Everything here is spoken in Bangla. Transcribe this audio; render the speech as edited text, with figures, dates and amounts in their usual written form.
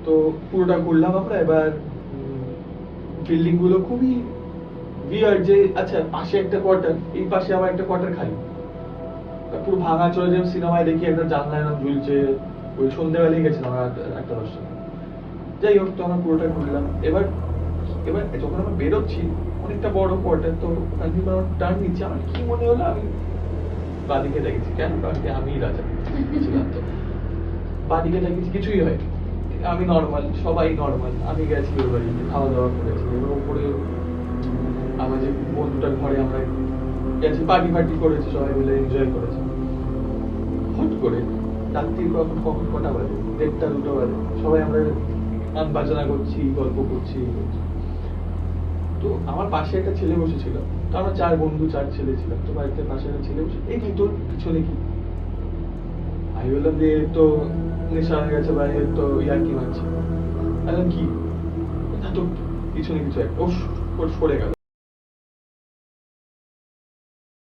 তো পুরোটা ঘুরলাম আমরা। এবার বিল্ডিং গুলো খুবই উইয়ার্ড, যে আচ্ছা পাশে একটা কোয়ার্টার, এই পাশে আবার একটা কোয়ার্টার খালি, পুরো ভাঙা চলে যেমন সিনেমায় দেখি একটা জানলা এরকম ঝুলছে। ওই সন্ধ্যেবেলায় গেছিলাম আমরা একটা 10টা। যাই হোক, তো আমরা পুরোটা ঘুরলাম। এবার এবার যখন আমরা বেরোচ্ছি, অনেকটা বড় কোয়ার্টার, তো ওখান থেকে আমরা টার্ন নিচ্ছি, আমার কি মনে হলো আমি বাদিকে দেখেছি। কেন? কারণ কি আমি রাজা ছিলাম, তো বাদিকে দেখেছি, কিছুই হয় আমি নর্মাল, সবাই নর্মাল। আমি গেছি ওর বাড়িতে, খাওয়া দাওয়া করেছি। এবার ওপরে আমার যে বন্ধুটার ঘরে আমরা গেছি, পার্টি ফার্টি করেছি, সবাই মিলে এনজয় করেছি। হট করে রাত্রির কখন কখন কটা বাজে, 1:30-2টা বাজে, সবাই আমরা গান বাজনা করছি, গল্প করছি। তো আমার পাশে একটা ছেলে বসেছিল, তো আমরা 4 বন্ধু 4 ছেলে ছিলাম। তো বাড়িতে পাশে একটা ছেলে বসে, এই তুই তোর পিছনে কি? আমি বললাম যে তো নেশা হয়ে গেছে, বা এর তো ইয়ার্কি মারছি। বললাম কি? না, তোর পিছনে কিছু একটা। ও সরে গেল।